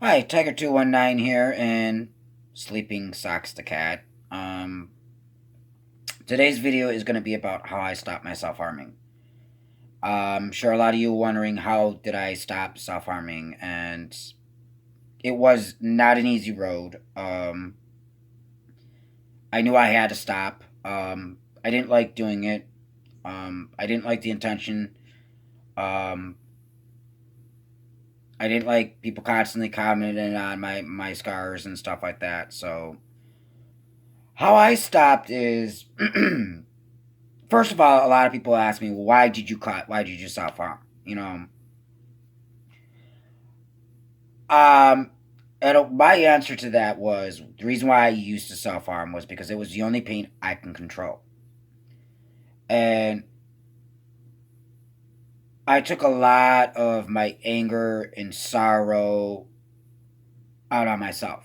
Hi, Tiger219 here, and Sleeping Socks the Cat. Today's video is going to be about how I stopped my self-harming. I'm sure a lot of you are wondering how did I stop self-harming, and it was not an easy road. I knew I had to stop. I didn't like doing it. I didn't like the intention. Um, I didn't like people constantly commenting on my scars and stuff like that, so how I stopped is, first of all, a lot of people ask me, well, why did you cut? Why did you self harm? Um, and my answer to that was the reason why I used to self harm was because it was the only pain I can control, and I took a lot of my anger and sorrow out on myself.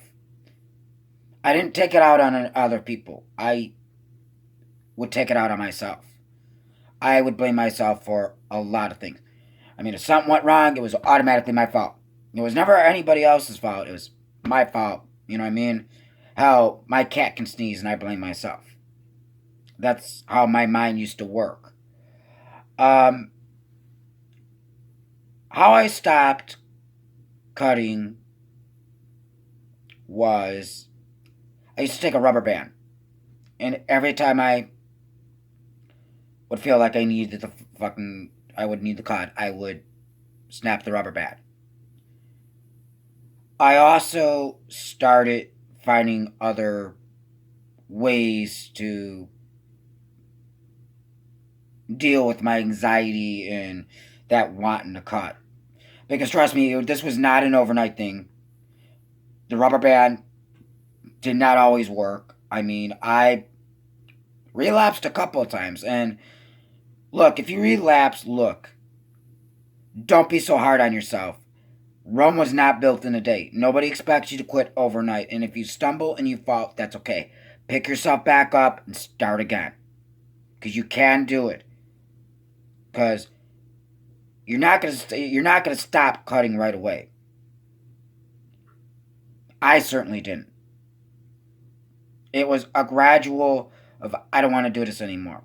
I didn't take it out on other people. I would take it out on myself. I would blame myself for a lot of things. I mean, if something went wrong, it was automatically my fault. It was never anybody else's fault. It was my fault. You know what I mean? How my cat can sneeze and I blame myself. That's how my mind used to work. Um, how I stopped cutting was I used to take a rubber band, and every time I would feel like I needed I would need the cut, I would snap the rubber band. I also started finding other ways to deal with my anxiety and that wanting to cut. Because trust me, this was not an overnight thing. The rubber band did not always work. I mean, I relapsed a couple of times. And look, if you relapse, don't be so hard on yourself. Rome was not built in a day. Nobody expects you to quit overnight. And if you stumble and you fall, that's okay. Pick yourself back up and start again. Because you can do it. Because you're not gonna stop cutting right away. I certainly didn't. It was a gradual of I don't want to do this anymore.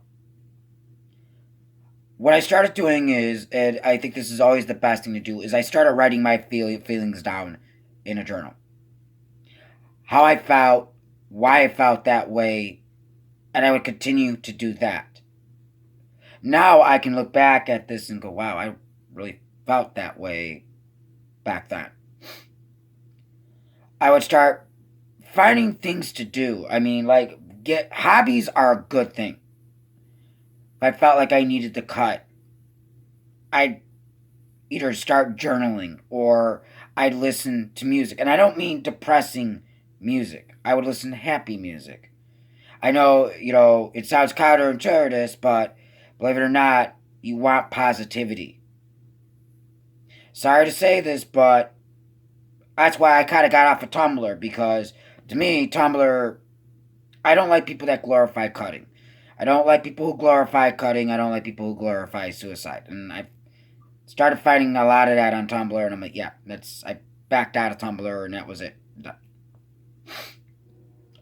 What I started doing is, and I think this is always the best thing to do, is I started writing my feelings down in a journal. How I felt, why I felt that way, and I would continue to do that. Now I can look back at this and go, wow, I really felt that way back then. I would start finding things to do. I mean, like, get hobbies are a good thing. If I felt like I needed to cut, I'd either start journaling or I'd listen to music. And I don't mean depressing music. I would listen to happy music. I know, it sounds counterintuitive, but believe it or not, you want positivity. Sorry to say this, but that's why I kind of got off of Tumblr, because to me, Tumblr, I don't like people that glorify cutting. I don't like people who glorify cutting. I don't like people who glorify suicide. And I started finding a lot of that on Tumblr, and I'm like, yeah, I backed out of Tumblr, and that was it.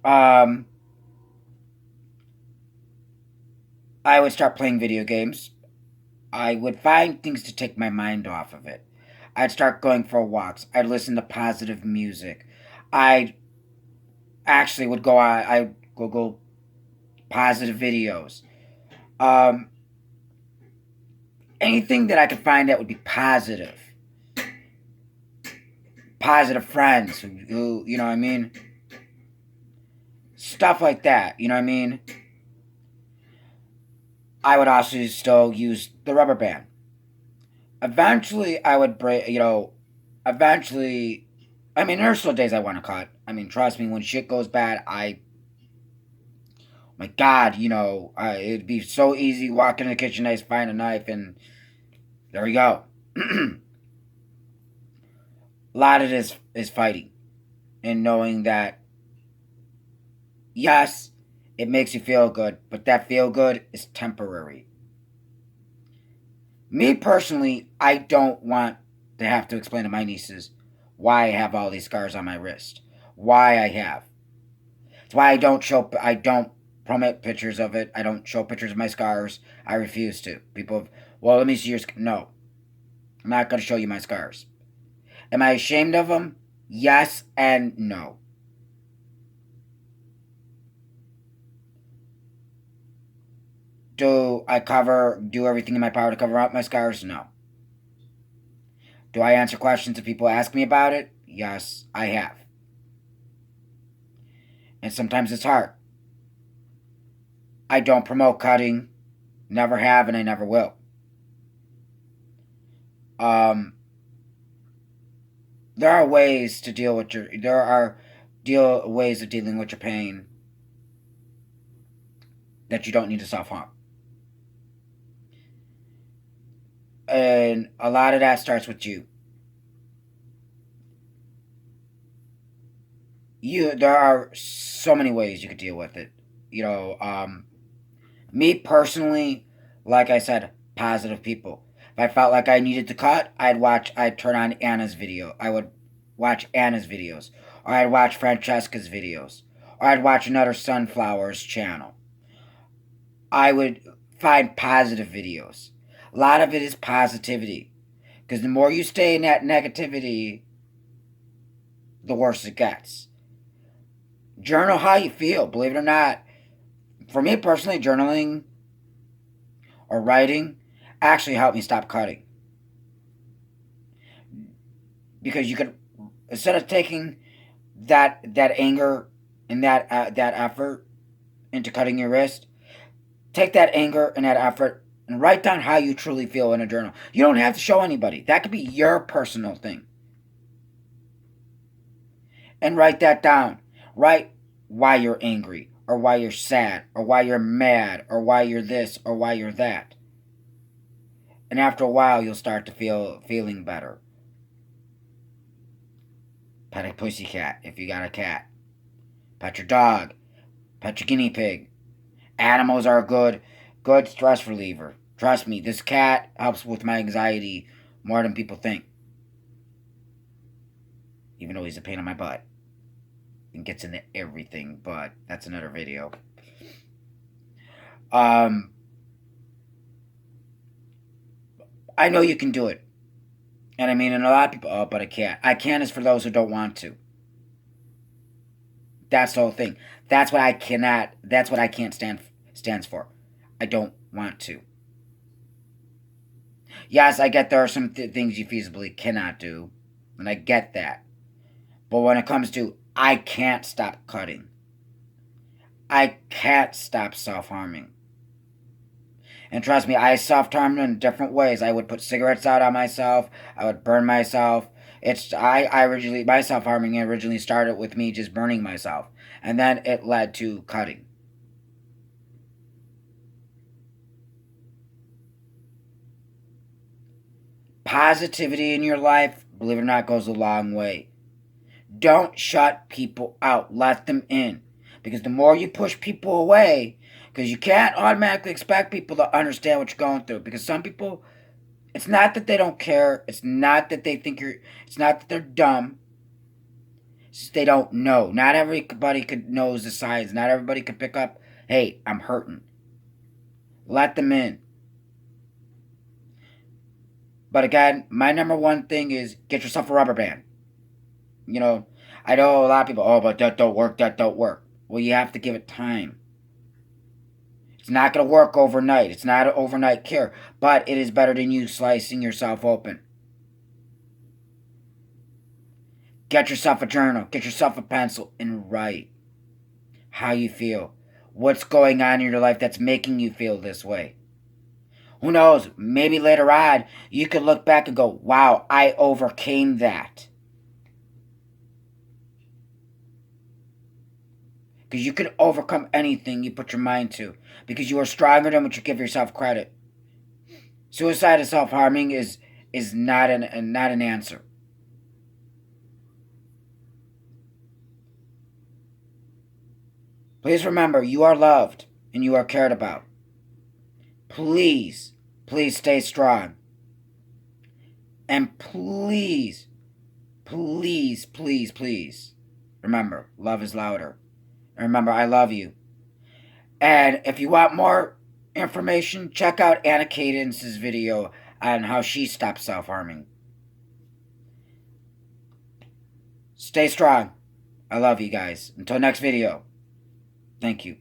Um, I would start playing video games. I would find things to take my mind off of it. I'd start going for walks. I'd listen to positive music. I actually would go out. I Google positive videos. Um, anything that I could find that would be positive. Positive friends who you know what I mean? Stuff like that, you know what I mean? I would also still use the rubber band. Eventually, I would break, eventually, I mean, there's still days I want to cut. I mean, trust me, when shit goes bad, my God, it'd be so easy walking in the kitchen, I find a knife, and there we go. A lot of this is fighting and knowing that, yes, it makes you feel good, but that feel good is temporary. Me personally, I don't want to have to explain to my nieces why I have all these scars on my wrist. Why I have. It's why I don't promote pictures of it. I don't show pictures of my scars. I refuse to. People have, well, let me see your scars. No. I'm not going to show you my scars. Am I ashamed of them? Yes and no. Do I do everything in my power to cover up my scars? No. Do I answer questions if people ask me about it? Yes, I have. And sometimes it's hard. I don't promote cutting. Never have and I never will. There are ways to deal with ways of dealing with your pain that you don't need to self-harm. And a lot of that starts with you. There are so many ways you could deal with it. Me personally, like I said, positive people. If I felt like I needed to cut, I'd turn on Anna's video. I would watch Anna's videos. Or I'd watch Francesca's videos. Or I'd watch another Sunflowers channel. I would find positive videos. A lot of it is positivity. Because the more you stay in that negativity, the worse it gets. Journal how you feel, believe it or not. For me personally, journaling or writing actually helped me stop cutting. Because you could, instead of taking that anger and that effort into cutting your wrist, take that anger and that effort and write down how you truly feel in a journal. You don't have to show anybody. That could be your personal thing. And write that down. Write why you're angry, or why you're sad, or why you're mad, or why you're this, or why you're that. And after a while, you'll start to feeling better. Pet a pussycat if you got a cat. Pet your dog. Pet your guinea pig. Animals are a good stress reliever. Trust me, this cat helps with my anxiety more than people think. Even though he's a pain in my butt. And gets into everything, but that's another video. I know you can do it. And I mean, and a lot of people, oh, but I can't. I can is for those who don't want to. That's the whole thing. That's what I can't stands for. I don't want to. Yes, I get there are some things you feasibly cannot do. And I get that. But when it comes to, I can't stop cutting. I can't stop self-harming. And trust me, I self-harmed in different ways. I would put cigarettes out on myself. I would burn myself. My self-harming originally started with me just burning myself. And then it led to cutting. Positivity in your life, believe it or not, goes a long way. Don't shut people out. Let them in. Because the more you push people away, because you can't automatically expect people to understand what you're going through. Because some people, it's not that they don't care. It's not that it's not that they're dumb. It's just they don't know. Not everybody knows the signs. Not everybody could pick up, hey, I'm hurting. Let them in. But again, my number one thing is get yourself a rubber band. I know a lot of people, oh, but that don't work. Well, you have to give it time. It's not going to work overnight. It's not an overnight cure. But it is better than you slicing yourself open. Get yourself a journal. Get yourself a pencil and write how you feel. What's going on in your life that's making you feel this way. Who knows? Maybe later on, you could look back and go, wow, I overcame that. Because you can overcome anything you put your mind to. Because you are stronger than what you give yourself credit. Suicide and self-harming is not an answer. Please remember, you are loved and you are cared about. Please stay strong. And please please, please, please, remember, love is louder. And remember, I love you. And if you want more information, check out Anna Cadence's video on how she stops self-harming. Stay strong. I love you guys. Until next video. Thank you.